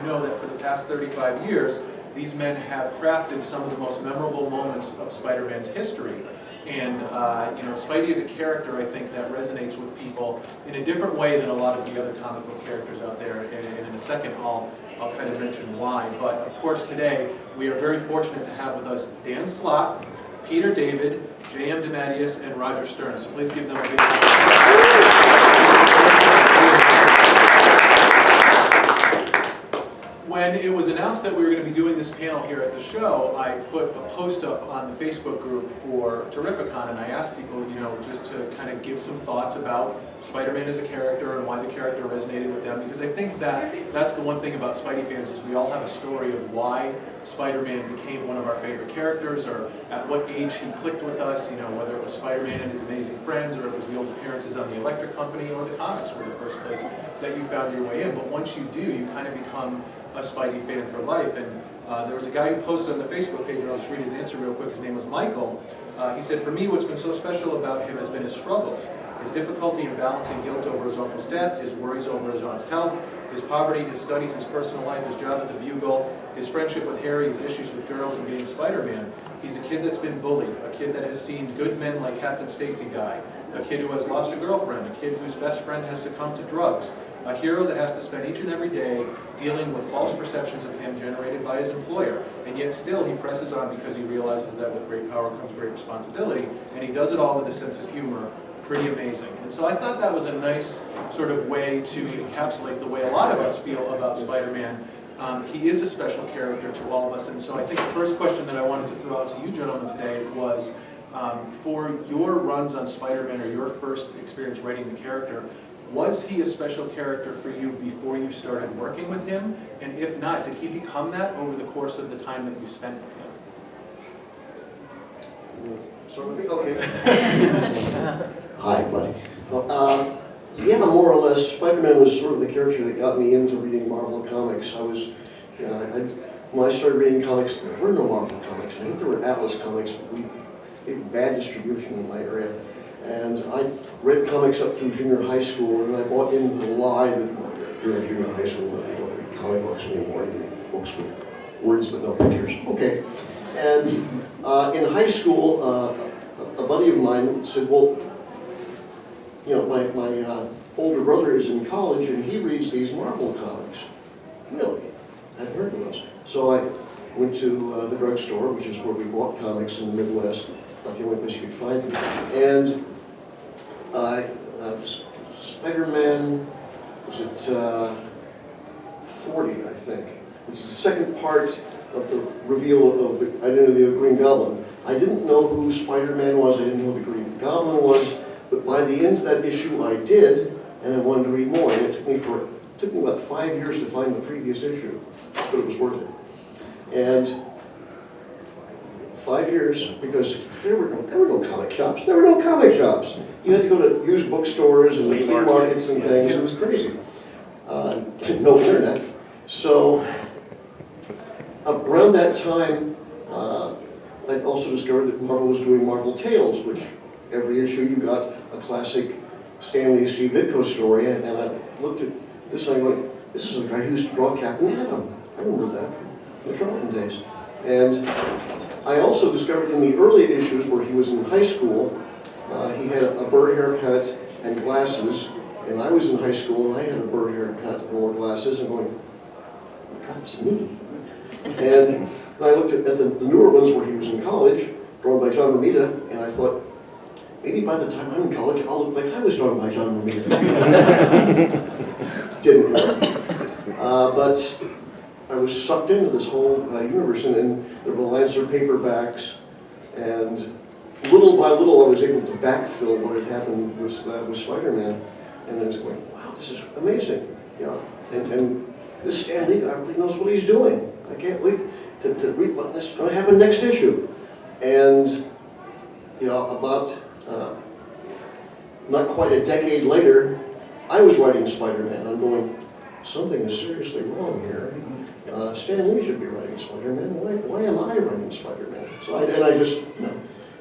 you know that for the past 35 years, these men have crafted some of the most memorable moments of Spider-Man's history. And you know, Spidey is a character, I think, that resonates with people in a different way than a lot of the other comic book characters out there. And in a second, I'll kind of mention why. But of course, today we are very fortunate to have with us Dan Slott, Peter David, J.M. DeMatteis, and Roger Stern. So please give them a big When it was announced that we were going to be doing this panel here at the show, I put a post up on the Facebook group for Terrificon, and I asked people, you know, just to kind of give some thoughts about Spider-Man as a character and why the character resonated with them, because I think that that's the one thing about Spidey fans is we all have a story of why Spider-Man became one of our favorite characters, or at what age he clicked with us, you know, whether it was Spider-Man and His Amazing Friends, or it was the old appearances on the Electric Company, or the comics were the first place that you found your way in. But once you do, you kind of become a Spidey fan for life. And there was a guy who posted on the Facebook page, and I'll just read his answer real quick. His name was Michael. He said, "For me, what's been so special about him has been his struggles. His difficulty in balancing guilt over his uncle's death, his worries over his aunt's health, his poverty, his studies, his personal life, his job at the Bugle, his friendship with Harry, his issues with girls, and being Spider-Man. He's a kid that's been bullied, a kid that has seen good men like Captain Stacy die, a kid who has lost a girlfriend, a kid whose best friend has succumbed to drugs, a hero that has to spend each and every day dealing with false perceptions of him generated by his employer, and yet still he presses on because he realizes that with great power comes great responsibility, and he does it all with a sense of humor. Pretty amazing." And so I thought that was a nice sort of way to encapsulate the way a lot of us feel about Spider-Man. He is a special character to all of us, and so I think the first question that I wanted to throw out to you gentlemen today was, for your runs on Spider-Man, or your first experience writing the character, was he a special character for you before you started working with him? And if not, did he become that over the course of the time that you spent with him? Okay. Hi, buddy. Yeah, more or less, Spider-Man was sort of the character that got me into reading Marvel comics. When I started reading comics, there were no Marvel comics. I think there were Atlas comics, but we had bad distribution in my area. And I read comics up through junior high school, and I bought into the lie that you're in junior high school, and you don't read comic books anymore, you read books with words but no pictures. Okay. And in high school, a buddy of mine said, well, you know, my older brother is in college, and he reads these Marvel comics. Really? I hadn't heard of those. So I went to the drugstore, which is where we bought comics in the Midwest, like the only place you could find them. And Spider-Man, was it 40, I think, which is the second part of the reveal of the identity of Green Goblin. I didn't know who Spider-Man was, I didn't know who the Green Goblin was, but by the end of that issue I did, and I wanted to read more. And it took me about 5 years to find the previous issue, but it was worth it. And 5 years, because there were no comic shops. There were no comic shops. You had to go to used bookstores and flea markets and things. It was crazy. No internet. So around that time, I also discovered that Marvel was doing Marvel Tales, which every issue you got a classic Stan Lee, Steve Ditko story, and I looked at this and I went, this is the guy who used to draw Captain Atom. I remember that from the Charlton days. And I also discovered in the early issues where he was in high school, he had a burr haircut and glasses, and I was in high school and I had a burr haircut and wore glasses, and going, oh my God, it's me. And I looked at the newer ones where he was in college, drawn by John Romita, and I thought, maybe by the time I'm in college, I'll look like I was drawn by John Romita. Didn't work. But I was sucked into this whole universe, and there were Lancer paperbacks, and little by little I was able to backfill what had happened with Spider-Man, and I was going, wow, this is amazing. You know, and this Stan Lee guy really knows what he's doing. I can't wait to read what is going to happen next issue. And you know, about not quite a decade later, I was writing Spider-Man. I'm going, something is seriously wrong here. Stan Lee should be writing Spider-Man. Why am I writing Spider-Man? So I just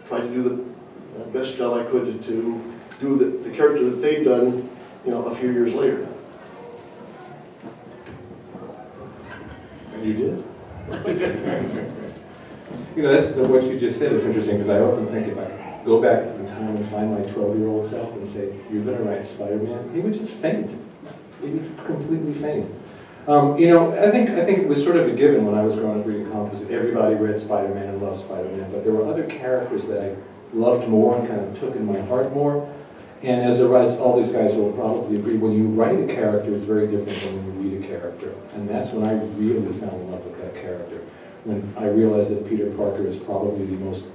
tried to do the best job I could to do the character that they'd done, a few years later. You did? You know, what you just said is interesting, because I often think if I go back in time and find my 12-year-old self and say, you're going to write Spider-Man, he would just faint. He would completely faint. You know, I think it was sort of a given when I was growing up reading comics that everybody read Spider-Man and loved Spider-Man, but there were other characters that I loved more and kind of took in my heart more. And as all these guys will probably agree, when you write a character, it's very different than when you read a character. And that's when I really fell in love with that character. When I realized that Peter Parker is probably the most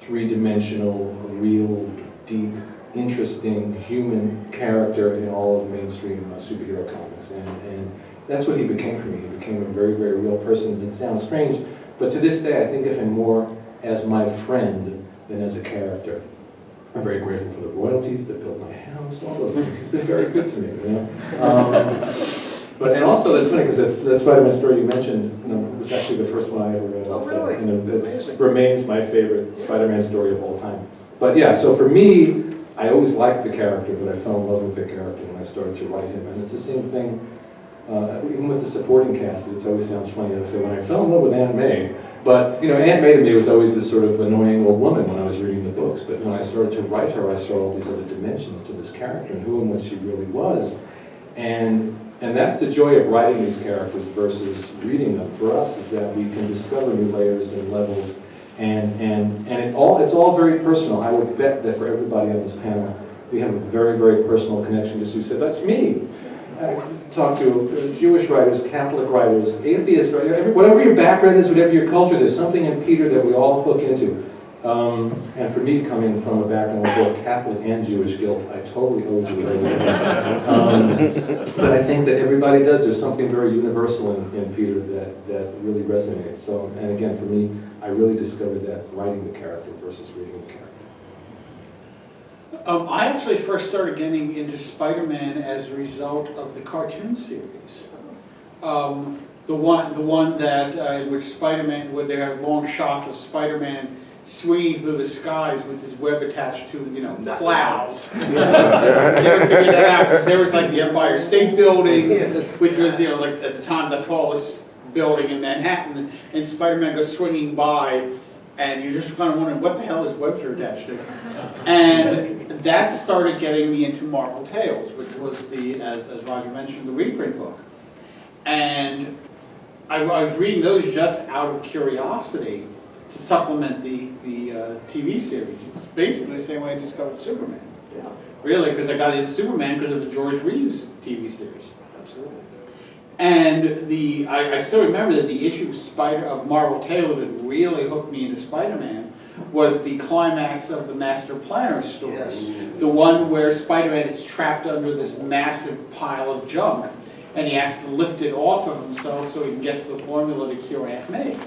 three-dimensional, real, deep, interesting human character in all of mainstream superhero comics. And that's what he became for me. He became a very, very real person. It sounds strange, but to this day I think of him more as my friend than as a character. I'm very grateful for the royalties that built my house, all those things. He's been very good to me, you know. And also that's funny because that Spider-Man story you mentioned, you know, was actually the first one I ever read. Oh, really? You know, it remains my favorite Spider-Man story of all time. But yeah, so for me, I always liked the character, but I fell in love with the character when I started to write him. And it's the same thing, even with the supporting cast. It always sounds funny. I say when I fell in love with Aunt May, but you know, Aunt May to me was always this sort of annoying old woman when I was reading the books. But when I started to write her, I saw all these other dimensions to this character and who and what she really was. And that's the joy of writing these characters versus reading them. For us, is that we can discover new layers and levels, and it's all very personal. I would bet that for everybody on this panel, we have a very, very personal connection. Just who said, that's me. I talk to Jewish writers, Catholic writers, atheist writers, whatever your background is, whatever your culture, there's something in Peter that we all hook into. And for me, coming from a background of both Catholic and Jewish guilt, I totally always relate to that. But I think that everybody does. There's something very universal in Peter that really resonates. So, and again, for me, I really discovered that writing the character versus reading the character. I actually first started getting into Spider-Man as a result of the cartoon series. The one that in which Spider-Man, where they have long shots of Spider-Man swinging through the skies with his web attached to, you know, clouds. You never figured that out, because there was like the Empire State Building, which was, you know, like at the time the tallest building in Manhattan, and Spider-Man goes swinging by, and you just kind of wondering, what the hell is Vulture attached to? And that started getting me into Marvel Tales, which was the, as Roger mentioned, the reprint book. And I was reading those just out of curiosity to supplement the TV series. It's basically the same way I discovered Superman. Yeah, Really, because I got into Superman because of the George Reeves TV series. absolutely. And I still remember that the issue of Marvel Tales that really hooked me into Spider-Man was the climax of the Master Planner story. Yes. The one where Spider-Man is trapped under this massive pile of junk, and he has to lift it off of himself so he can get to the formula to cure Aunt May.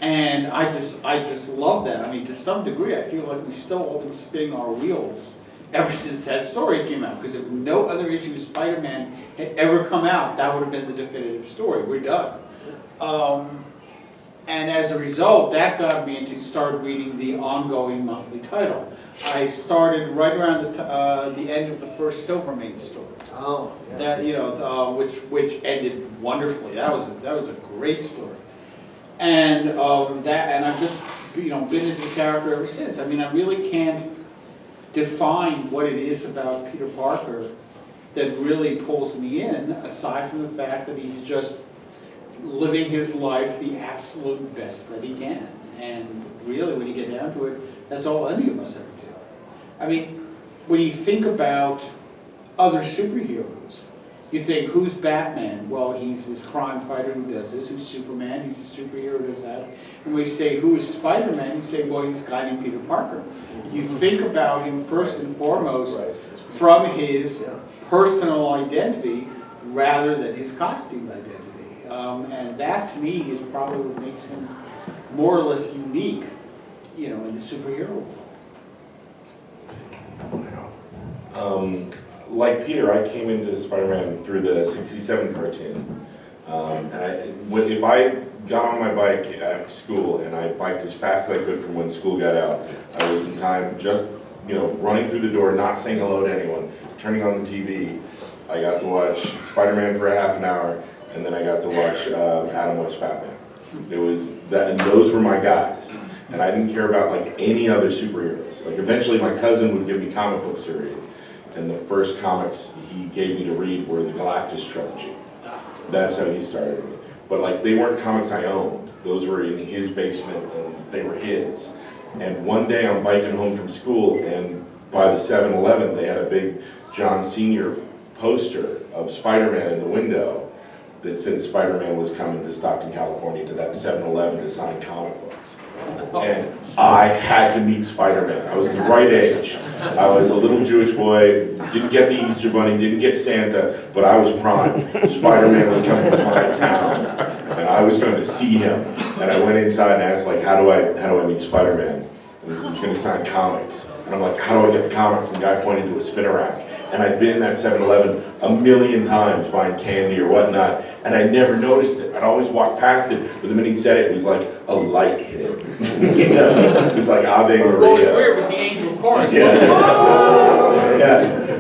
And I just love that. I mean, to some degree, I feel like we've still all been spinning our wheels ever since that story came out. Because if no other issue of Spider-Man had ever come out, that would have been the definitive story. We're done. And as a result, that got me into started reading the ongoing monthly title. I started right around the end of the first Silvermane story. Oh, yeah. That, you know, which ended wonderfully. That was a great story. And and I've just, you know, been into the character ever since. I mean, I really can't define what it is about Peter Parker that really pulls me in, aside from the fact that he's just living his life the absolute best that he can. And really, when you get down to it, that's all any of us ever do. I mean, when you think about other superheroes, you think, who's Batman? Well, he's this crime fighter who does this. Who's Superman? He's a superhero who does that. And we say, who is Spider-Man? You say, well, he's a guy named Peter Parker. You think about him first and foremost from his personal identity rather than his costume identity. And that, to me, is probably what makes him more or less unique, you know, in the superhero world. Like Peter, I came into Spider-Man through the '67 cartoon. If I got on my bike at school and I biked as fast as I could from when school got out, I was in time just, you know, running through the door, not saying hello to anyone, turning on the TV. I got to watch Spider-Man for a half an hour, and then I got to watch Adam West Batman. It was that, and those were my guys. And I didn't care about like any other superheroes. Like eventually my cousin would give me comic books to read. And the first comics he gave me to read were the Galactus trilogy. That's how he started me. But like they weren't comics I owned. Those were in his basement and they were his. And one day I'm biking home from school and by the 7-Eleven they had a big John Sr. poster of Spider-Man in the window that said Spider-Man was coming to Stockton, California to that 7-Eleven to sign comic books. And I had to meet Spider-Man. I was the right age. I was a little Jewish boy, didn't get the Easter Bunny, didn't get Santa, but I was prime. Spider-Man was coming to my town, and I was going to see him. And I went inside and asked, like, how do I meet Spider-Man? And he's going to sign comics. And I'm like, how do I get the comics? And the guy pointed to a spinner rack. And I'd been in that 7-Eleven a million times buying candy or whatnot, and I never noticed it. I'd always walk past it, but the minute he said it, it was like a light hit him. You know? It was like Ave Maria. What was weird was the angel chorus. Yeah.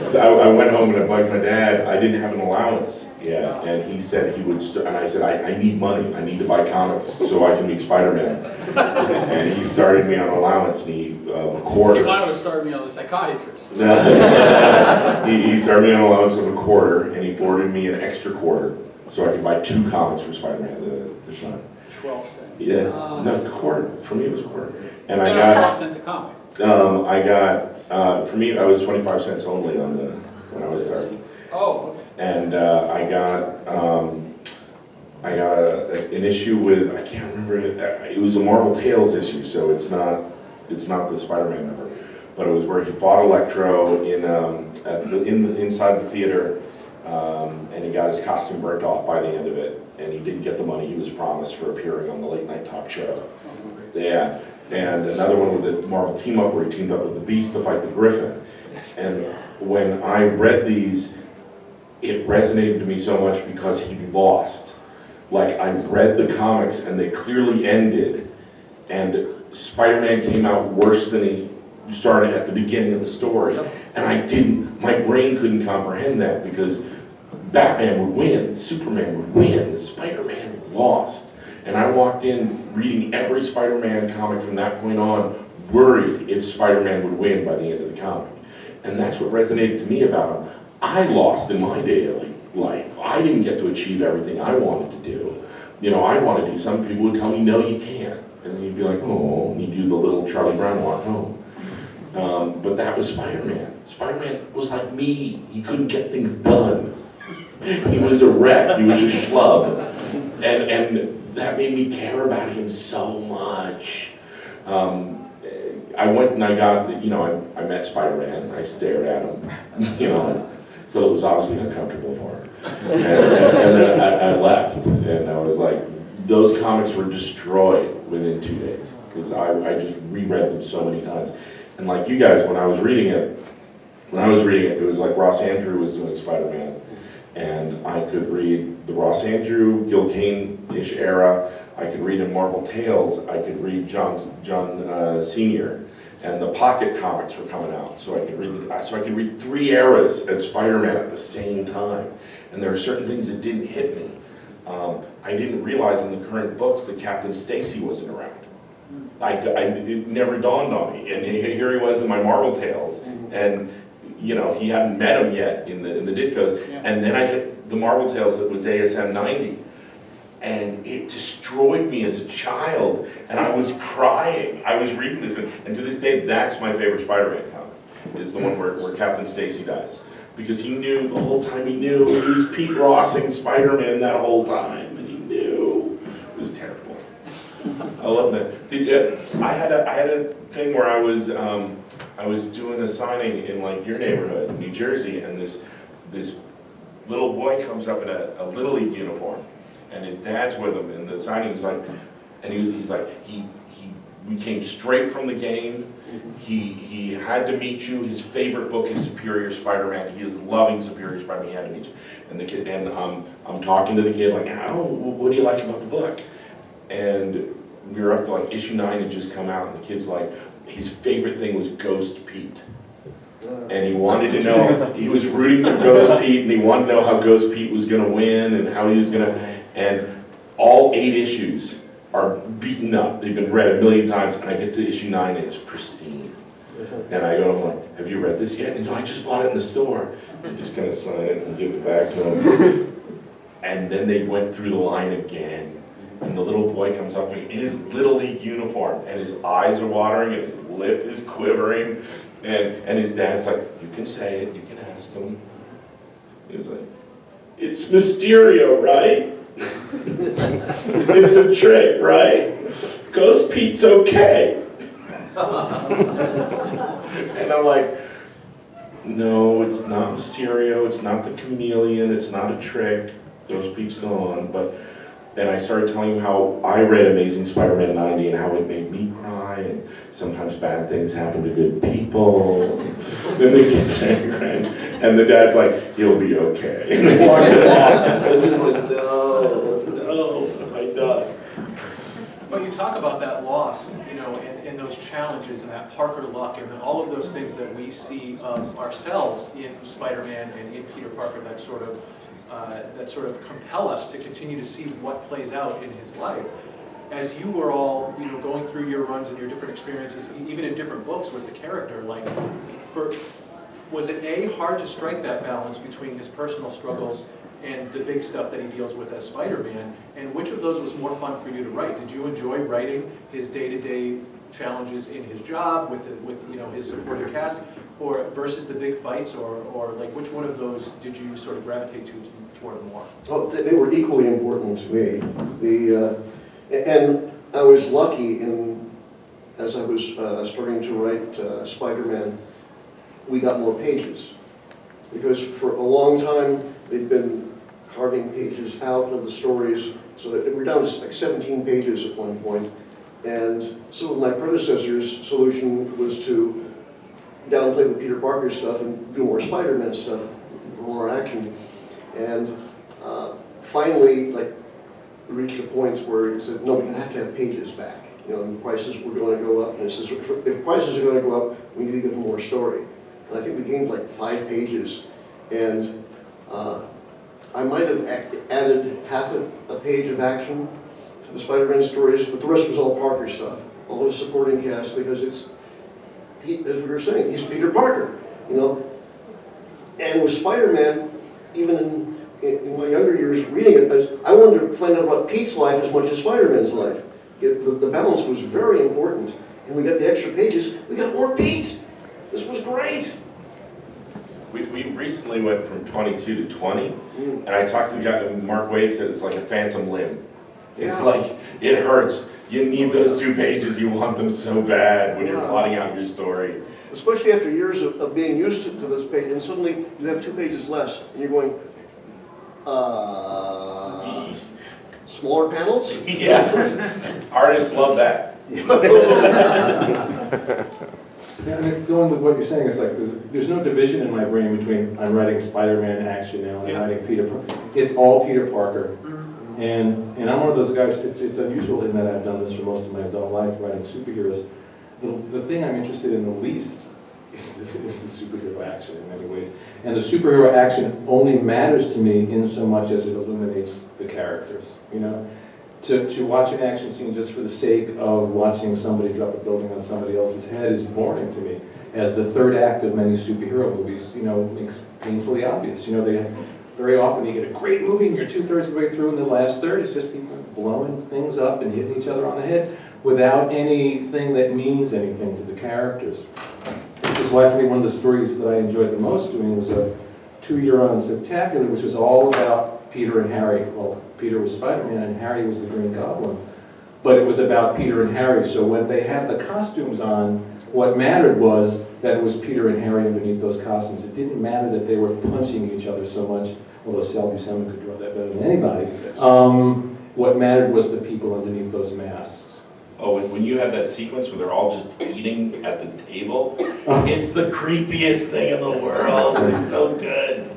So I went home and I bugged my dad. I didn't have an allowance. Yeah. And he said he would, and I said, I need money. I need to buy comics so I can meet Spider-Man. And he started me on allowance, and he, a quarter. See, mine would have started me on the psychiatrist. He started me on allowance of a quarter, and he forwarded me an extra quarter so I could buy 2 comics for Spider-Man the Sun. 12 cents. Yeah, no, quarter. For me, it was a quarter. And I No, got, 12 cents a comic. for me, I was 25 cents only on when I was starting. Oh, okay. And I got an issue with, I can't remember it was a Marvel Tales issue, so it's not the Spider-Man number, but it was where he fought Electro inside the theater, and he got his costume burnt off by the end of it, and he didn't get the money he was promised for appearing on the late night talk show. Yeah, and another one with the Marvel team up where he teamed up with the Beast to fight the Griffin. And when I read these, it resonated to me so much because he lost. Like, I read the comics and they clearly ended, and Spider-Man came out worse than he started at the beginning of the story. And my brain couldn't comprehend that because Batman would win, Superman would win, Spider-Man lost. And I walked in reading every Spider-Man comic from that point on, worried if Spider-Man would win by the end of the comic. And that's what resonated to me about him. I lost in my daily life. I didn't get to achieve everything I wanted to do. You know, I want to do something, people would tell me, no, you can't. And then you'd be like, oh, and you do the little Charlie Brown walk home. But that was Spider-Man. Spider-Man was like me. He couldn't get things done. He was a wreck. He was a schlub. And that made me care about him so much. I went and I got, I met Spider-Man. I stared at him, so it was obviously uncomfortable for him. And then I left, and I was like, those comics were destroyed within 2 days, because I just reread them so many times. And like you guys, when I was reading it, it was like Ross Andrew was doing Spider-Man. And I could read the Ross Andrew, Gil Kane-ish era. I could read in Marvel Tales. I could read John Sr. And the Pocket comics were coming out, so I could read 3 eras at Spider-Man at the same time. And there are certain things that didn't hit me. I didn't realize in the current books that Captain Stacy wasn't around. It never dawned on me. And here he was in my Marvel Tales, and he hadn't met him yet in the Ditkos. Yeah. And then I hit the Marvel Tales that was ASM 90. And it destroyed me as a child, and I was crying. I was reading this, and to this day, that's my favorite Spider-Man comic, is the one where Captain Stacy dies. Because he knew, the whole time he knew, he was Pete Rossing Spider-Man that whole time, and he knew. It was terrible. I love that. I had a thing where I was doing a signing in like your neighborhood, New Jersey, and this little boy comes up in a Little League uniform. And his dad's with him, and the signing was like, and he's like, we came straight from the game. He had to meet you. His favorite book is Superior Spider-Man. He is loving Superior Spider-Man. He had to meet you. And the kid, and I'm talking to the kid like, what do you like about the book? And we were up to like issue 9 had just come out, and the kid's like, his favorite thing was Ghost Pete. And he wanted to know, he was rooting for Ghost Pete, and he wanted to know how Ghost Pete was gonna win, and how he was gonna, and all 8 issues are beaten up. They've been read a million times, and I get to issue 9, and it's pristine. And I go, I'm like, have you read this yet? And I just bought it in the store. I'm just gonna sign it and give it back to him. And then they went through the line again. And the little boy comes up to me in his Little League uniform, and his eyes are watering, and his lip is quivering. And his dad's like, you can say it, you can ask him. He was like, it's Mysterio, right? It's a trick, right? Ghost Pete's okay. And I'm like, no, it's not Mysterio, it's not the chameleon, it's not a trick. Ghost Pete's gone. But then I started telling him how I read Amazing Spider-Man 90 and how it made me cry, and sometimes bad things happen to good people. Then the kids angry, and the dad's like, he'll be okay. And they walked it off. I'm just like, no, I died. But you talk about that loss, you know, and those challenges and that Parker luck and all of those things that we see of ourselves in Spider-Man and in Peter Parker that sort of compel us to continue to see what plays out in his life. As you were all, you know, going through your runs and your different experiences, even in different books with the character, like, was it hard to strike that balance between his personal struggles and the big stuff that he deals with as Spider-Man, and which of those was more fun for you to write? Did you enjoy writing his day-to-day challenges in his job with you know, his supporting cast, or versus the big fights, or like which one of those did you sort of gravitate toward more? Well, they were equally important to me. And I was lucky as I was starting to write Spider-Man, we got more pages. Because for a long time, they'd been carving pages out of the stories, so that we're down to like 17 pages at one point. And so my predecessor's solution was to downplay the Peter Parker stuff and do more Spider-Man stuff, more action. And finally, like, we reached a point where he said, no, we're gonna have to have pages back. You know, and prices were going to go up. And he says, if prices are going to go up, we need to give them more story. And I think we gained like 5 pages. And I might have added half a page of action to the Spider-Man stories, but the rest was all Parker stuff, all his supporting cast, because as we were saying, he's Peter Parker, you know. And with Spider-Man, even in my younger years reading it, I wanted to find out about Pete's life as much as Spider-Man's life. The balance was very important. And we got the extra pages, we got more Pete. This was great. We recently went from 22 to 20, and I talked to a guy, Mark Waid said it's like a phantom limb. It's like, it hurts. You need those 2 pages, you want them so bad when you're plotting out your story. Especially after years of being used to this page, and suddenly you have 2 pages less, and you're going, smaller panels? Yeah, artists love that. Yeah, I mean, going with what you're saying, it's like there's no division in my brain between I'm writing Spider-Man action now and I'm writing Peter Parker. It's all Peter Parker. And I'm one of those guys, it's unusual in that I've done this for most of my adult life, writing superheroes. The thing I'm interested in the least is the superhero action in many ways. And the superhero action only matters to me in so much as it illuminates the characters, you know? To watch an action scene just for the sake of watching somebody drop a building on somebody else's head is boring to me. As the third act of many superhero movies, you know, makes painfully obvious. You know, very often you get a great movie and you're 2/3 of the way through, and the last third is just people blowing things up and hitting each other on the head without anything that means anything to the characters. This is why, for me, one of the stories that I enjoyed the most doing was a 2-year run on Spectacular, which was all about Peter and Harry. Well, Peter was Spider-Man and Harry was the Green Goblin. But it was about Peter and Harry, so when they had the costumes on, what mattered was that it was Peter and Harry underneath those costumes. It didn't matter that they were punching each other so much, although Sal Buscema could draw that better than anybody. What mattered was the people underneath those masks. Oh, and when you have that sequence where they're all just eating at the table, it's the creepiest thing in the world. It's so good.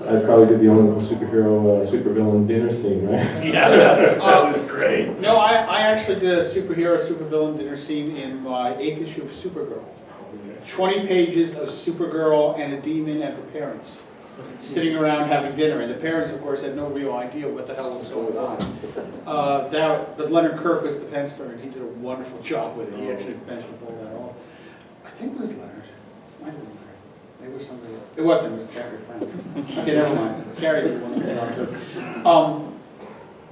I probably did the only supervillain dinner scene, right? Yeah, that was great. No, I actually did a superhero, supervillain dinner scene in my 8th issue of Supergirl. 20 pages of Supergirl and a demon and her parents sitting around having dinner, and the parents, of course, had no real idea what the hell was going on. But Leonard Kirk was the penciler, and he did a wonderful job with it. He actually managed to pull that off. I think it was Leonard. Might have been Leonard. Maybe it was somebody else. It wasn't. It was Gary Frank. Okay, never mind. Gary was the one who talked to it.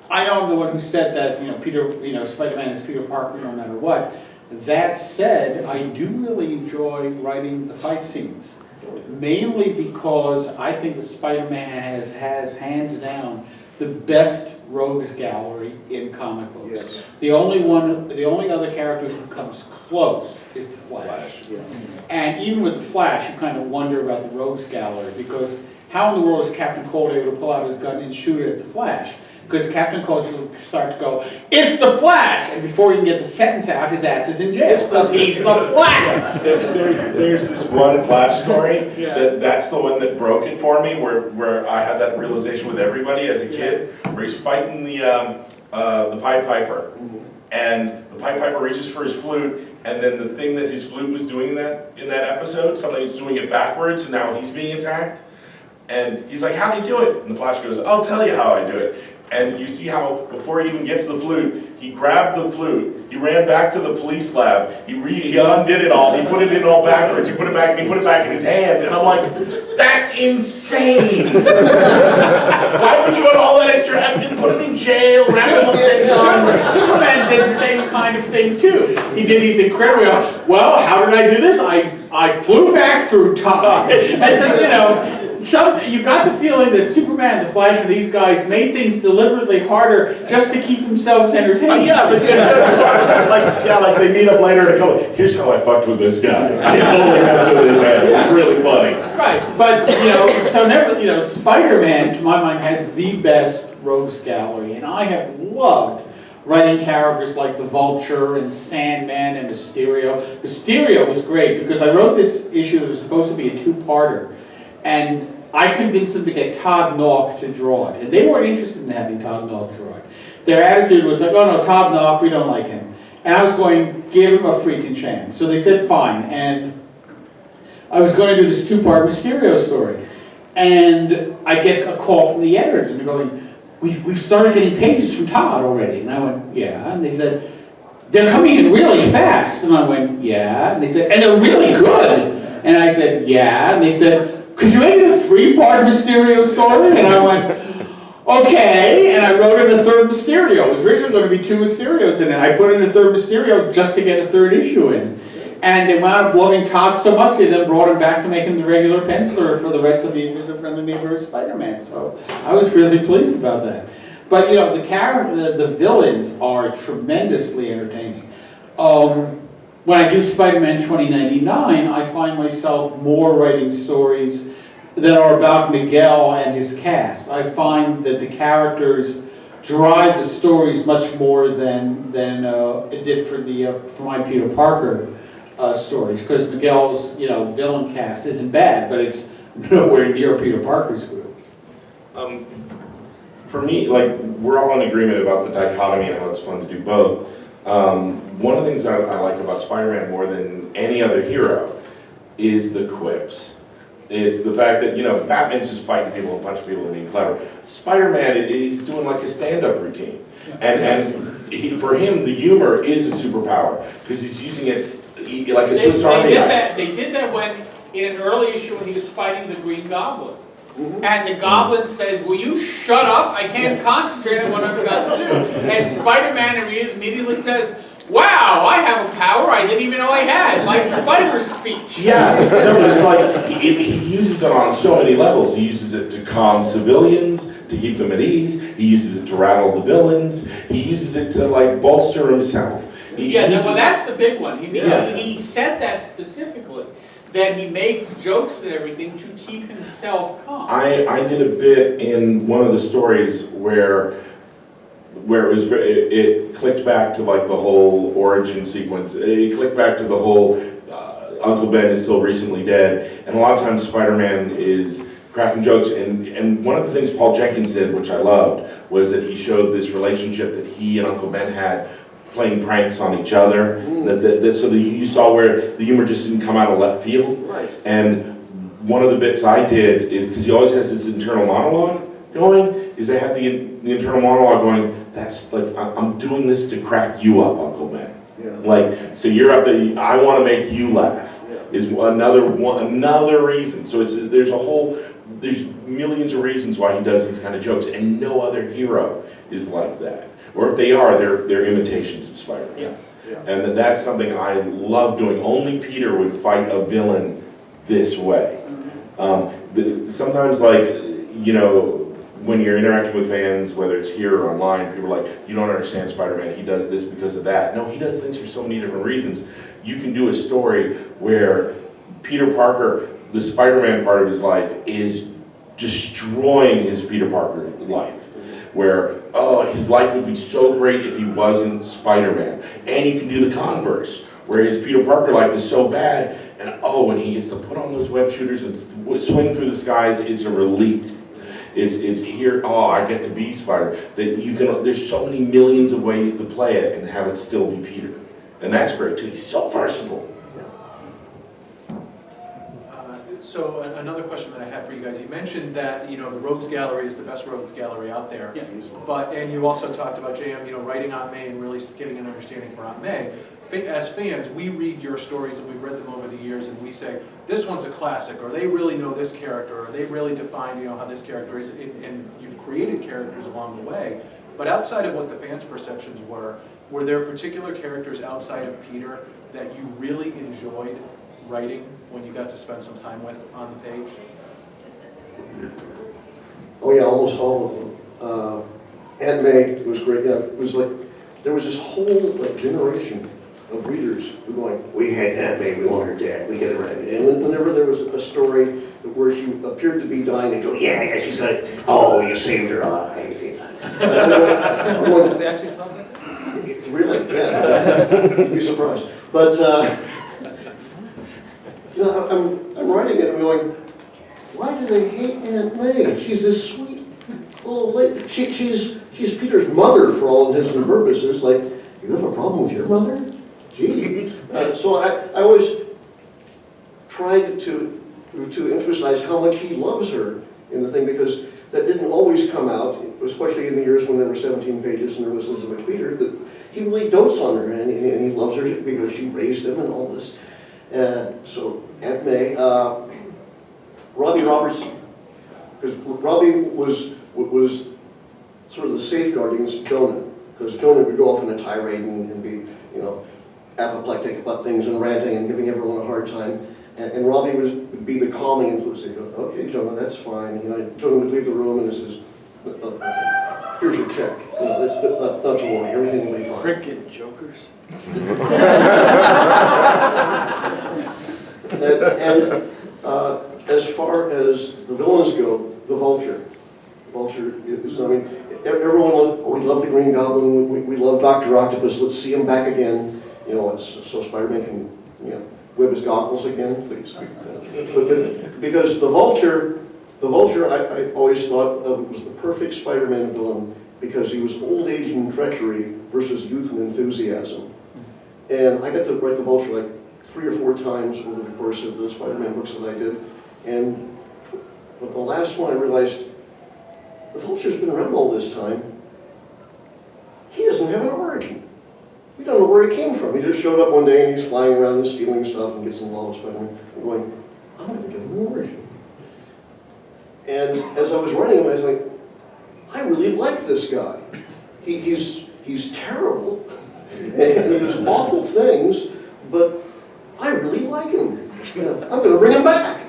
I know I'm the one who said that Spider-Man is Peter Parker no matter what. That said, I do really enjoy writing the fight scenes. Mainly because I think that Spider-Man has hands down the best rogues gallery in comic books. Yes. The only other character who comes close is the Flash. Yeah. And even with the Flash, you kind of wonder about the rogues gallery, because how in the world is Captain Cold able to pull out his gun and shoot it at the Flash? Because Captain Cold will start to go, "It's the Flash!" And before he can get the sentence out, his ass is in jail. Because he's the Flash! There's this one Flash story, that's the one that broke it for me, where I had that realization with everybody as a kid, where he's fighting the Pied Piper. And the Pied Piper reaches for his flute, and then the thing that his flute was doing in that episode, suddenly it's doing it backwards, and now he's being attacked. And he's like, "How do you do it?" And the Flash goes, "I'll tell you how I do it." And you see how, before he even gets the flute, he grabbed the flute, he ran back to the police lab, he undid it all, he put it in all backwards, he put it back, and he put it back in his hand, and I'm like, that's insane! Why would you want all that extra effort? Put him in jail, wrap him up. Superman did the same kind of thing too. He did these incredible, well, how did I do this? I flew back through time. And you got the feeling that Superman, the Flash, and these guys made things deliberately harder just to keep themselves entertained. Like they meet up later and come, "Here's how I fucked with this guy. I totally messed with his head. It's really funny." Right, but Spider-Man, to my mind, has the best rogues gallery, and I have loved writing characters like the Vulture and Sandman and Mysterio. Mysterio was great because I wrote this issue that was supposed to be a two-parter, and I convinced them to get Todd Nauck to draw it. And they weren't interested in having Todd Nauck draw it. Their attitude was like, "Oh no, Todd Nauck, we don't like him." And I was going, give him a freaking chance. So they said fine. And I was going to do this two-part Mysterio story. And I get a call from the editor, and they're going, we've started getting pages from Todd already. And I went, yeah. And they said, "They're coming in really fast." And I went, yeah. And they said, "And they're really good." And I said, yeah. And they said, "Could you make it a three-part Mysterio story?" And I went, okay. And I wrote in a third Mysterio. It was originally going to be two Mysterios in it. I put in a third Mysterio just to get a third issue in. And they wound up loving Todd so much, they then brought him back to make him the regular penciler for the rest of the issues of Friendly Neighborhood Spider-Man. So I was really pleased about that. But the villains are tremendously entertaining. When I do Spider-Man 2099, I find myself more writing stories that are about Miguel and his cast. I find that the characters drive the stories much more than it did for my Peter Parker stories, because Miguel's villain cast isn't bad, but it's nowhere near Peter Parker's group. For me, we're all in agreement about the dichotomy and how it's fun to do both. One of the things I like about Spider-Man more than any other hero is the quips. It's the fact that, Batman's just fighting people and punching people and being clever. Spider-Man, he's doing like a stand-up routine. For him, the humor is a superpower, because he's using it like a Swiss Army knife. They did that when, in an early issue, when he was fighting the Green Goblin. And the Goblin says, "Will you shut up? I can't concentrate on what I'm about to do." And Spider-Man immediately says, "Wow, I have a power I didn't even know I had, my spider speech." Yeah, it's like he uses it on so many levels. He uses it to calm civilians, to keep them at ease. He uses it to rattle the villains. He uses it to bolster himself. That's the big one. He said that specifically. That he makes jokes and everything to keep himself calm. I did a bit in one of the stories where it clicked back to the whole origin sequence. It clicked back to the whole Uncle Ben is still recently dead, and a lot of times Spider-Man is cracking jokes. And one of the things Paul Jenkins did, which I loved, was that he showed this relationship that he and Uncle Ben had playing pranks on each other. So you saw where the humor just didn't come out of left field. Right. And one of the bits I did is, because he always has this internal monologue going, is I had the internal monologue going, that's like, I'm doing this to crack you up, Uncle Ben. Yeah. Like, so you're up there, I want to make you laugh, is another reason. So there's millions of reasons why he does these kind of jokes, and no other hero is like that. Or if they are, they're imitations of Spider-Man. Yeah. Yeah. And that's something I love doing. Only Peter would fight a villain this way. Sometimes, like, you know, when you're interacting with fans, whether it's here or online, people are like, you don't understand Spider-Man, he does this because of that. No, he does things for so many different reasons. You can do a story where Peter Parker, the Spider-Man part of his life, is destroying his Peter Parker life. Where, his life would be so great if he wasn't Spider-Man. And you can do the converse, where his Peter Parker life is so bad, and when he gets to put on those web shooters and swing through the skies, it's a relief. It's here, I get to be Spider. That there's so many millions of ways to play it and have it still be Peter. And that's great too, he's so versatile. So another question that I have for you guys, you mentioned that, you know, the Rogues Gallery is the best Rogues Gallery out there. Yeah. And you also talked about JM, you know, writing Aunt May and really getting an understanding for Aunt May. As fans, we read your stories and we've read them over the years and we say, this one's a classic, or they really know this character, or they really define, you know, how this character is, and you've created characters along the way. But outside of what the fans' perceptions were there particular characters outside of Peter that you really enjoyed writing when you got to spend some time with on the page? Oh yeah, almost all of them. Aunt May was great. Yeah, it was like, there was this whole generation of readers who were going, we hate Aunt May, we want her dead, we get it right. And whenever there was a story where she appeared to be dying, they'd go, yeah, she's gonna, you saved her eye. They actually talk like that? Really? Yeah. You'd be surprised. But, you know, I'm writing it and I'm going, why do they hate Aunt May? She's this sweet little lady. She's Peter's mother for all intents and purposes. Like, you have a problem with your mother? Gee. So I always tried to emphasize how much he loves her in the thing, because that didn't always come out, especially in the years when there were 17 pages and there was so much Peter, that he really dotes on her and he loves her because she raised him and all this. So Aunt May, Robbie Roberts, because Robbie was sort of the safeguarding Jonah, because Jonah would go off in a tirade and be, you know, apoplectic about things and ranting and giving everyone a hard time. And Robbie would be the calming influence. They'd go, okay, Jonah, that's fine. You know, Jonah would leave the room and this is, here's your check. You know, that's not to worry, everything will be fine. Frickin' jokers. And as far as the villains go, the Vulture. Vulture is, I mean, everyone loves, we love the Green Goblin, we love Dr. Octopus, let's see him back again. You know, so Spider-Man can, you know, whip his goggles again, please. Because the Vulture, I always thought of was the perfect Spider-Man villain, because he was old age and treachery versus youth and enthusiasm. And I got to write the Vulture like 3 or 4 times over the course of the Spider-Man books that I did. And with the last one I realized, the Vulture's been around all this time. He doesn't have an origin. We don't know where he came from. He just showed up one day and he's flying around and stealing stuff and gets involved with Spider-Man. I'm going, I'm going to give him an origin. And as I was writing him, I was like, I really like this guy. He's terrible, and he does awful things, but I really like him. I'm going to bring him back.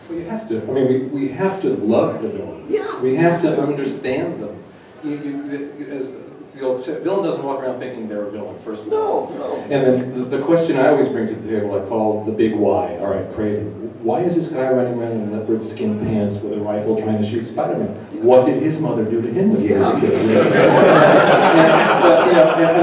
Well, you have to. I mean, we have to love the villain. Yeah. We have to understand them. As the old villain doesn't walk around thinking they're a villain, first of all. No. And then the question I always bring to the table, I call the big why. All right, Kraven. Why is this guy running around in leopard skin pants with a rifle trying to shoot Spider-Man? What did his mother do to him when he was a kid? And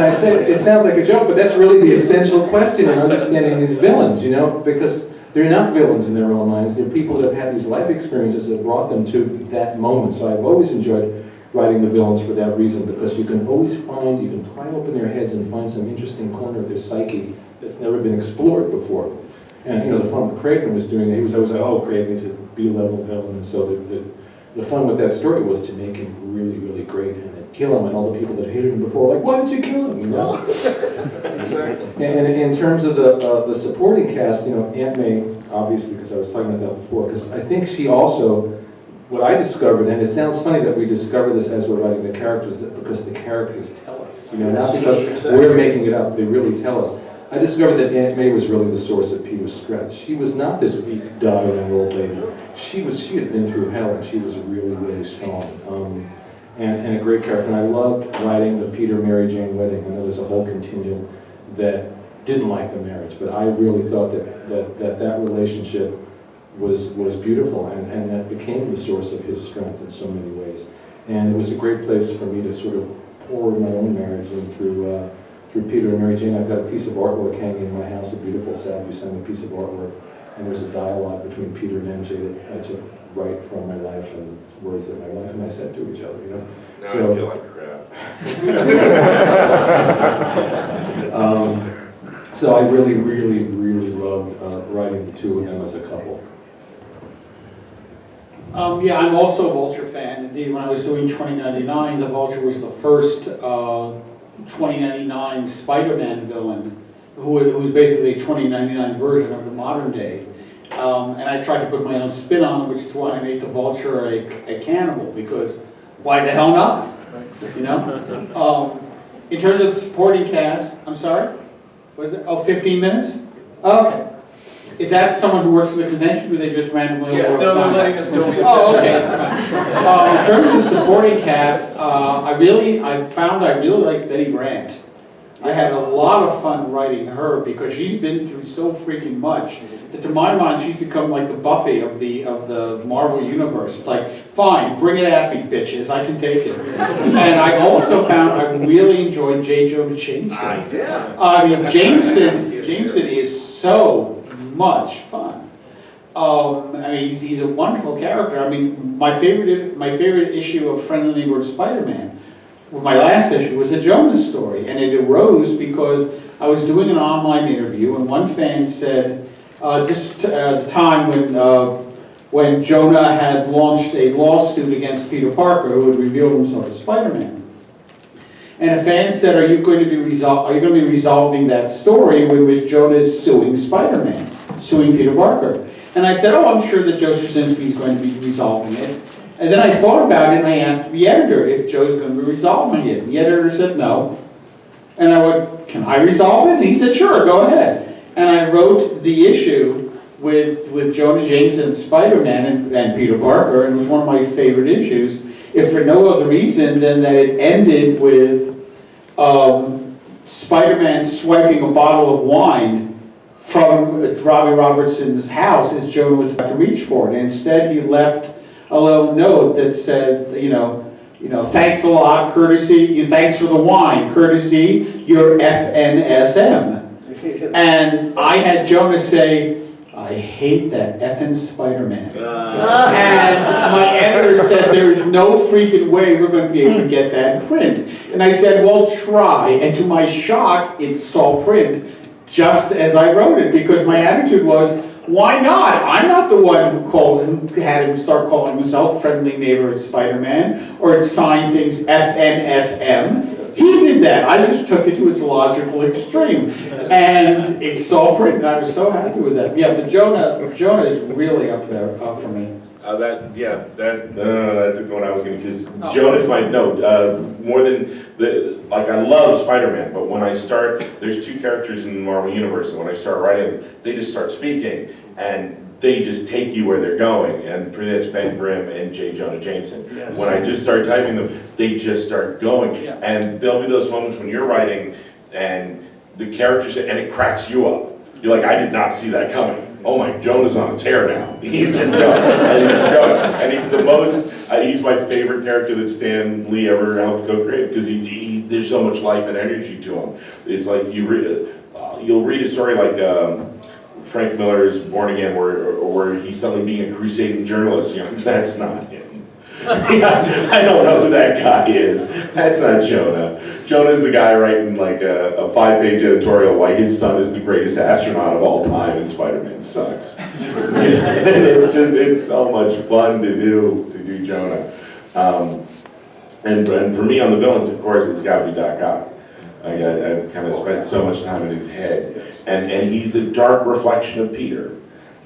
I say, it sounds like a joke, but that's really the essential question in understanding these villains, you know, because they're not villains in their own minds. They're people that have had these life experiences that brought them to that moment. So I've always enjoyed writing the villains for that reason, because you can always find, you can pry open their heads and find some interesting corner of their psyche that's never been explored before. And the fun with Kraven was doing it, he was always like, oh, Kraven is a B-level villain, and so the fun with that story was to make him really, really great, and then kill him, and all the people that hated him before were like, why did you kill him? Exactly. And in terms of the supporting cast, Aunt May, obviously, because I was talking about that before, because I think she also, what I discovered, and it sounds funny that we discover this as we're writing the characters, because the characters tell us, not because we're making it up, they really tell us. I discovered that Aunt May was really the source of Peter's strength. She was not this weak, dying old lady. She had been through hell, and she was really, really strong. And a great character. And I loved writing the Peter Mary Jane wedding. I know there's a whole contingent that didn't like the marriage, but I really thought that relationship was beautiful, and that became the source of his strength in so many ways. And it was a great place for me to sort of pour my own marriage in through Peter and Mary Jane. I've got a piece of artwork hanging in my house, a beautiful Sal Buscema piece of artwork, and there's a dialogue between Peter and MJ that I took right from my life, and words that my wife and I said to each other, Now So- I feel like crap. So I really, really, really loved writing the two of them as a couple. Yeah, I'm also a Vulture fan. Indeed, when I was doing 2099, the Vulture was the first 2099 Spider-Man villain, who was basically a 2099 version of the modern day. And I tried to put my own spin on it, which is why I made the Vulture a cannibal, because why the hell not? In terms of the supporting cast, I'm sorry? Was it? Oh, 15 minutes? Okay. Is that someone who works in the convention, or they just randomly? Yes, no, they're letting us know. Oh, okay. In terms of supporting cast, I found I really like Betty Brant. I had a lot of fun writing her because she's been through so freaking much that, to my mind, she's become like the Buffy of the Marvel universe. Like, fine, bring it at me, bitches. I can take it. And I also found I really enjoyed J. Jonah Jameson. I mean, Jameson is so much fun. I mean, he's a wonderful character. I mean, my favorite issue of Friendly Neighborhood Spider-Man, my last issue, was a Jonah story, and it arose because I was doing an online interview, and one fan said, just at the time when Jonah had launched a lawsuit against Peter Parker, who had revealed himself as Spider-Man. And a fan said, are you going to be resolving that story in which Jonah is suing Spider-Man, suing Peter Parker? And I said, oh, I'm sure that Joe Straczynski is going to be resolving it. And then I thought about it, and I asked the editor if Joe's going to be resolving it. And the editor said no. And I went, can I resolve it? And he said, sure, go ahead. And I wrote the issue with Jonah Jameson and Spider-Man and Peter Parker, and it was one of my favorite issues, if for no other reason than that it ended with Spider-Man swiping a bottle of wine from Robbie Robertson's house as Jonah was about to reach for it. And instead he left a little note that says, thanks a lot, courtesy, thanks for the wine, courtesy, your FNSM. And I had Jonah say, I hate that effing Spider-Man. And my editor said, there's no freaking way we're going to be able to get that in print. And I said, well, try. And to my shock, it saw print just as I wrote it, because my attitude was, why not? I'm not the one who had him start calling himself Friendly Neighborhood Spider-Man or sign things FNSM. He did that. I just took it to its logical extreme. And it saw print, and I was so happy with that. Yeah, but Jonah is really up there for me. That took what I was going to, because Jonah's more than, I love Spider-Man, but when I start, there's two characters in the Marvel Universe, and when I start writing, they just start speaking, and they just take you where they're going, and for that's Ben Grimm and J. Jonah Jameson. Yes. When I just start typing them, they just start going, Yeah. and there'll be those moments when you're writing, and the characters, and it cracks you up. You're like, I did not see that coming. Oh my, Jonah's on a tear now. He's just going, and he's going. And he's the most, he's my favorite character that Stan Lee ever helped co-create, because there's so much life and energy to him. It's like you'll read a story like Frank Miller's Born Again, where he's suddenly being a crusading journalist. That's not him. I don't know who that guy is. That's not Jonah. Jonah's the guy writing like a 5-page editorial why his son is the greatest astronaut of all time and Spider-Man sucks. And it's so much fun to do Jonah. And for me on the villains, of course, it's got to be Doc Ock. I've kind of spent so much time in his head. And he's a dark reflection of Peter.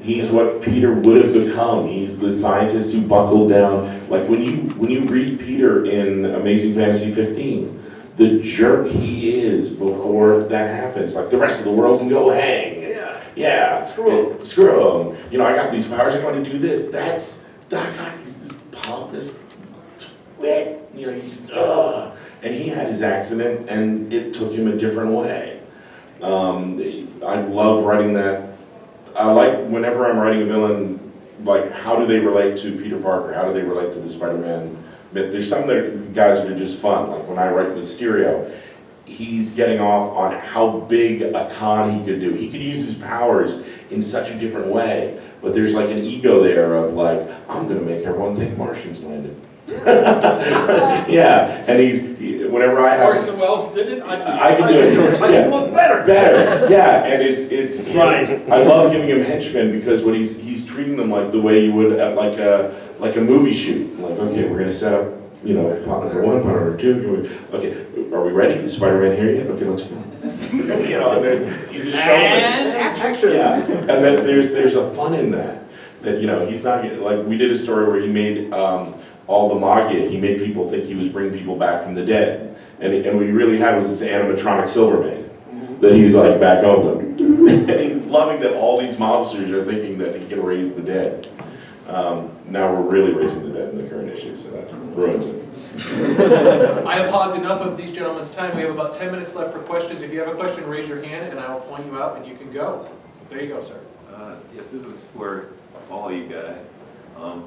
He's what Peter would have become. He's the scientist who buckled down. Like when you read Peter in Amazing Fantasy 15, the jerk he is before that happens. Like the rest of the world can go hang. Yeah. Screw him. You know, I got these powers, I'm going to do this. That's Doc Ock. He's this pompous twit. You know, he's and he had his accident, and it took him a different way. I love writing that. I like whenever I'm writing a villain, like how do they relate to Peter Parker? How do they relate to the Spider-Man? But there's some guys that are just fun. Like when I write Mysterio, he's getting off on how big a con he could do. He could use his powers in such a different way, but there's like an ego there of like, I'm gonna make everyone think Martians landed. Yeah, and whenever I have... Orson Welles did it, I can do it. I can look better. Yeah, and it's right. I love giving him henchmen because what he's treating them like the way you would at like a movie shoot. Like, okay, we're gonna set up, you know, plot number 1, plot number 2. Okay, are we ready? Is Spider-Man here yet? Okay, let's go. You know, and then he's a showman. And action. Yeah, and then there's a fun in that. That, you know, he's not like, we did a story where he made all the Magia, he made people think he was bringing people back from the dead. And what he really had was this animatronic Silverman that he's like back home. And he's loving that all these mobsters are thinking that he can raise the dead. Now we're really raising the dead in the current issue, so that ruins it. I have hogged enough of these gentlemen's time. We have about 10 minutes left for questions. If you have a question, raise your hand and I will point you out and you can go. There you go, sir. Yes, this is for all you guys.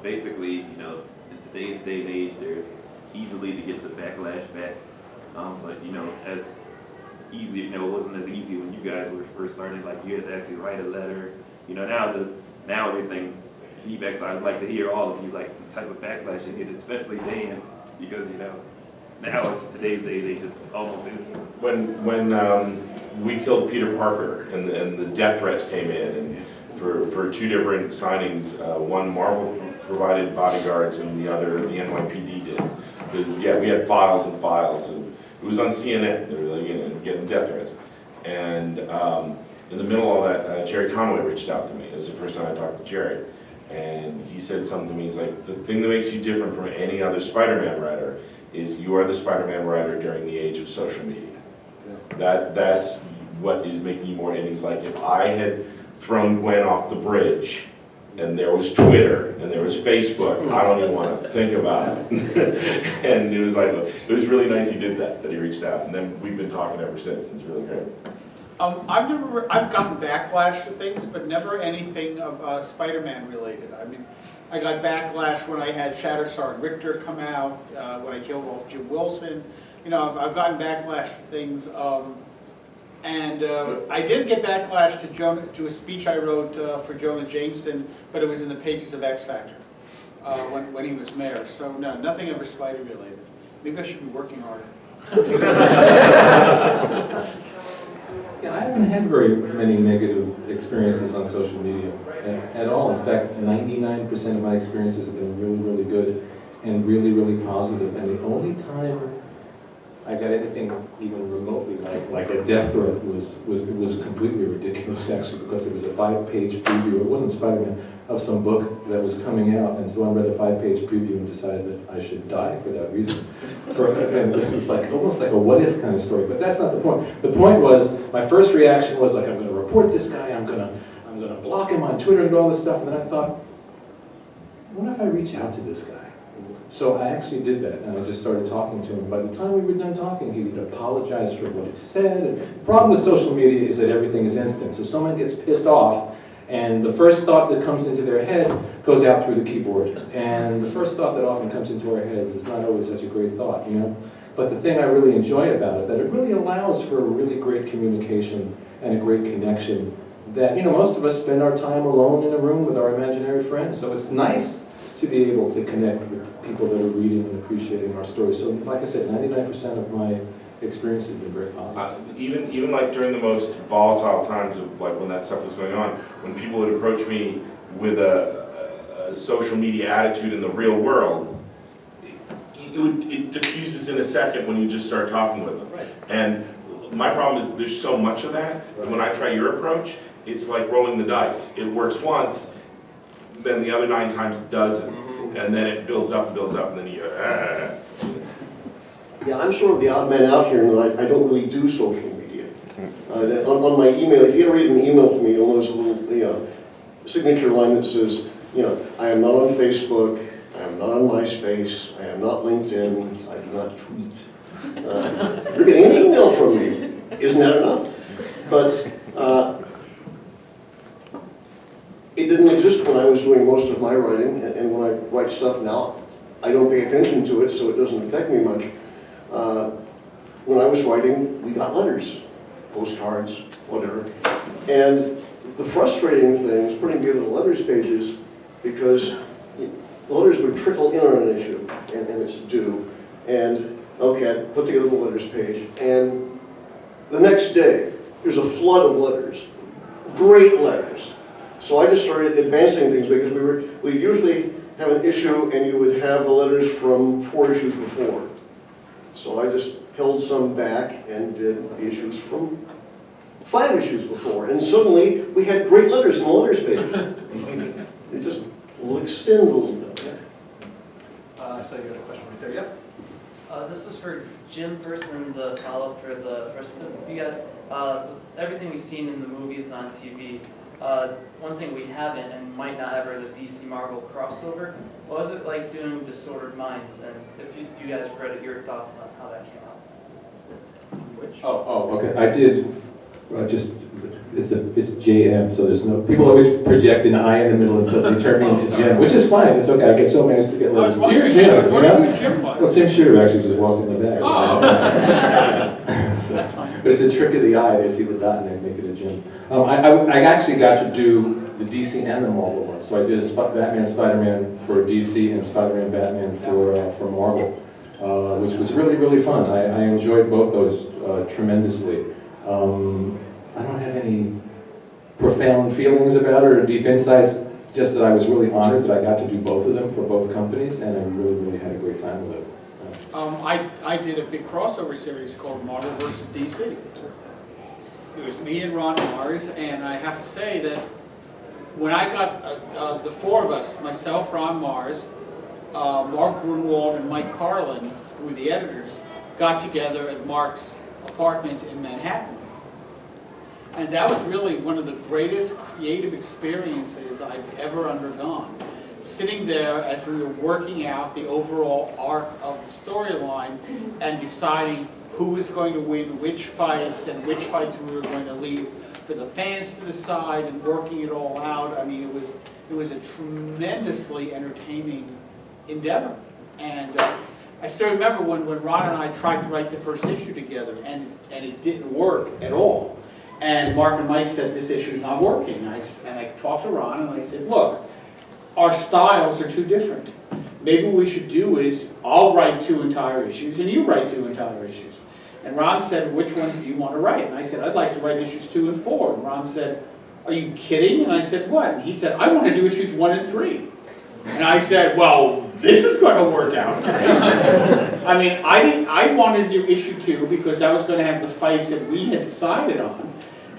Basically, you know, in today's day and age, there's easily to get the backlash back. But, you know, as easy, you know, it wasn't as easy when you guys were first starting. Like, you had to actually write a letter. You know, now everything's feedback, so I'd like to hear all of you, like, the type of backlash you get, especially Dan, because, you know, now in today's day, they just almost instant. When we killed Peter Parker and the death threats came in, and for 2 different signings, one Marvel provided bodyguards and the other the NYPD did. Because yeah, we had files and files, and it was on CNN. They were like, you know, getting death threats. And in the middle of all that, Jerry Conway reached out to me. It was the first time I talked to Jerry. And he said something to me, he's like, the thing that makes you different from any other Spider-Man writer is you are the Spider-Man writer during the age of social media. That's what is making you more, and he's like, if I had thrown Gwen off the bridge, and there was Twitter, and there was Facebook, I don't even want to think about it. And it was like, it was really nice he did that he reached out, and then we've been talking ever since. It's really great. I've gotten backlash to things, but never anything of Spider-Man related. I mean, I got backlash when I had Shatterstar and Richter come out, when I killed off Jim Wilson. You know, I've gotten backlash to things, and I did get backlash to a speech I wrote for Jonah Jameson, but it was in the pages of X Factor when he was mayor. So no, nothing ever Spider related. Maybe I should be working harder. Yeah, I haven't had very many negative experiences on social media at all. In fact, 99% of my experiences have been really, really good and really, really positive. And the only time I got anything even remotely like a death threat was completely ridiculous, actually, because it was a 5-page preview. It wasn't Spider-Man, of some book that was coming out, and so I read a 5-page preview and decided that I should die for that reason. And it was like almost like a what-if kind of story, but that's not the point. The point was, my first reaction was like, I'm going to report this guy, I'm going to block him on Twitter and all this stuff, and then I thought, what if I reach out to this guy? So I actually did that, and I just started talking to him. By the time we were done talking, he would apologize for what he said. And the problem with social media is that everything is instant. So someone gets pissed off, and the first thought that comes into their head goes out through the keyboard. And the first thought that often comes into our heads is not always such a great thought, you know? But the thing I really enjoy about it, that it really allows for a really great communication and a great connection that, you know, most of us spend our time alone in a room with our imaginary friends. So it's nice to be able to connect with people that are reading and appreciating our stories. So like I said, 99% of my experience has been very positive. Even like during the most volatile times of like when that stuff was going on, when people would approach me with a social media attitude in the real world, it diffuses in a second when you just start talking with them. Right. And my problem is there's so much of that. And when I try your approach, it's like rolling the dice. It works once, then the other 9 times it doesn't. And then it builds up and builds up, and then you Yeah, I'm sort of the odd man out here in that I don't really do social media. On my email, if you ever read an email from me, you'll notice a little signature line that says, I am not on Facebook, I am not on MySpace, I am not LinkedIn, I do not tweet. You're getting an email from me. Isn't that enough? But it didn't exist when I was doing most of my writing, and when I write stuff now, I don't pay attention to it, so it doesn't affect me much. When I was writing, we got letters, postcards, whatever. And the frustrating thing is putting together the letters pages, because the letters would trickle in on an issue, and it's due. And, okay, I put together the letters page, and the next day, there's a flood of letters, great letters. So I just started advancing things, because we usually have an issue, and you would have the letters from 4 issues before. So I just held some back and did the issues from 5 issues before, and suddenly we had great letters in the letters page. It just will extend a little bit. So you got a question right there, yep. This is for Jim first and the follow-up for the rest of you guys. With everything we've seen in the movies on TV, one thing we haven't and might not ever is a DC Marvel crossover. What was it like doing Disordered Minds? And if you guys read it, your thoughts on how that came out? Okay. I did it's JM, so there's no, people always project an I in the middle until they turn me into Jim, which is fine, it's okay, I get so managed to get letters. Dear Jim, who Jim was. Well, Jim Shooter actually just walked in the back. That's fine. But it's a trick of the eye, they see the dot and they make it a Jim. I actually got to do the DC and the Marvel ones, so I did a Batman, Spider-Man for DC and Spider-Man, Batman for Marvel, which was really, really fun. I enjoyed both those tremendously. I don't have any profound feelings about it or deep insights, just that I was really honored that I got to do both of them for both companies, and I really, really had a great time with it. I did a big crossover series called Marvel vs. DC. It was me and Ron Mars, and I have to say that when I got the 4 of us, myself, Ron Mars, Mark Grunwald, and Mike Carlin, who were the editors, got together at Mark's apartment in Manhattan. And that was really one of the greatest creative experiences I've ever undergone. Sitting there as we were working out the overall arc of the storyline and deciding who was going to win which fights and which fights we were going to leave for the fans to decide, and working it all out. I mean, it was a tremendously entertaining endeavor. And I still remember when Ron and I tried to write the first issue together, and it didn't work at all. And Mark and Mike said, this issue's not working. And I talked to Ron and I said, look, our styles are too different. Maybe what we should do is I'll write 2 entire issues and you write 2 entire issues. And Ron said, which ones do you want to write? And I said, I'd like to write issues 2 and 4. And Ron said, are you kidding? And I said, what? And he said, I want to do issues 1 and 3. And I said, well, this is going to work out. I mean, I wanted to do issue 2 because that was going to have the fights that we had decided on.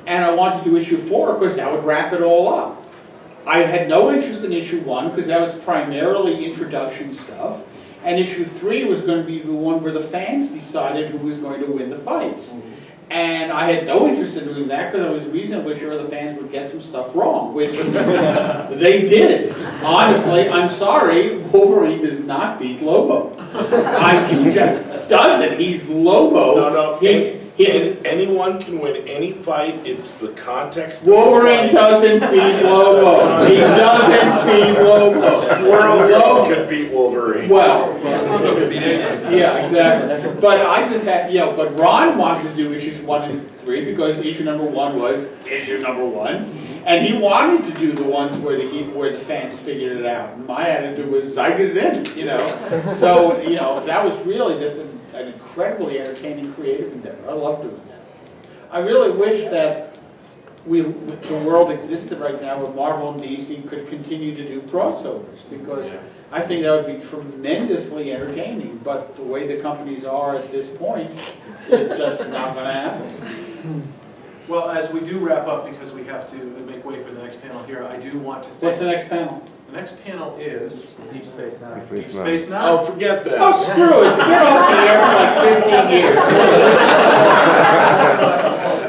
And I wanted to do issue 4 because that would wrap it all up. I had no interest in issue 1 because that was primarily introduction stuff. And issue 3 was going to be the one where the fans decided who was going to win the fights. And I had no interest in doing that because I was reasonably sure the fans would get some stuff wrong, which they did. Honestly, I'm sorry, Wolverine does not beat Lobo. He just doesn't. He's Lobo. No. Anyone can win any fight. It's the context. Wolverine doesn't beat Lobo. He doesn't beat Lobo. Squirrel could beat Wolverine. Well, yeah, exactly. But I just had, but Ron wanted to do issues 1 and 3 because issue number 1 was issue number 1. And he wanted to do the ones where the fans figured it out. And my attitude was Zyga's in, you know. So, you know, that was really just an incredibly entertaining creative endeavor. I love doing that. I really wish that the world existed right now where Marvel and DC could continue to do crossovers, because I think that would be tremendously entertaining, but the way the companies are at this point, it's just not going to happen. Well, as we do wrap up, because we have to make way for the next panel here, I do want to thank... What's the next panel? The next panel is... Deep Space Nine. Deep Space Nine. Oh, forget that. Oh, screw it, it's been off the air for like 15 years.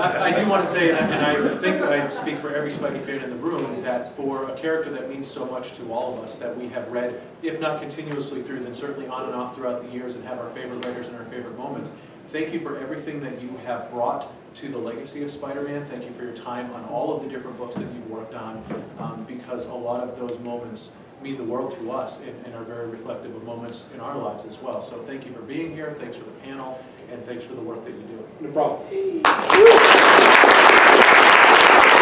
I do want to say, and I think I speak for every Spidey fan in the room, that for a character that means so much to all of us, that we have read, if not continuously through, then certainly on and off throughout the years, and have our favorite writers and our favorite moments. Thank you for everything that you have brought to the legacy of Spider-Man. Thank you for your time on all of the different books that you've worked on, because a lot of those moments mean the world to us and are very reflective of moments in our lives as well. So thank you for being here, thanks for the panel, and thanks for the work that you do. No problem.